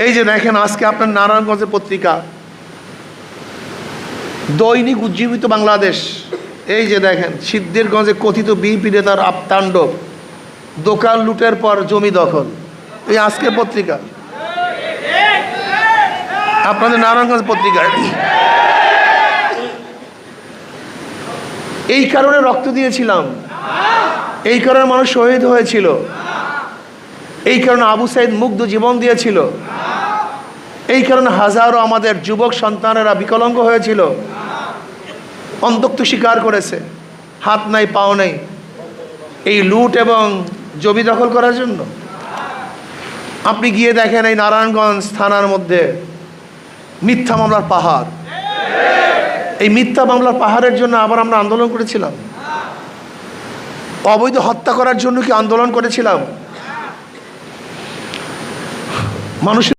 এই যে দেখেন আজকে আপনার নারায়ণগঞ্জের পত্রিকা দৈনিক উজ্জীবিত বাংলাদেশ, এই যে দেখেন সিদ্ধিরগঞ্জে কথিত বিএনপি নেতার আপতাণ্ডব, দোকান লুটের পর জমি দখল। এই আজকের পত্রিকা, আপনাদের নারায়ণগঞ্জ পত্রিকায়। এই কারণে রক্ত দিয়েছিলাম, এই কারণে মানুষ শহীদ হয়েছিল, এই কারণে আবু সাইদ মুগ্ধ জীবন দিয়েছিল, এই কারণে হাজারো আমাদের যুবক সন্তানেরা বিকলাঙ্গ হয়েছিল, অন্তক্ত স্বীকার করেছে, হাত নাই পাও নেই, এই লুট এবং জমি দখল করার জন্য। আপনি গিয়ে দেখেন এই নারায়ণগঞ্জ থানার মধ্যে মিথ্যা মামলার পাহাড়, এই মিথ্যা মামলার পাহাড়ের জন্য আবার আমরা আন্দোলন করেছিলাম। অবৈধ হত্যা করার জন্য কি আন্দোলন করেছিলাম? মানুষ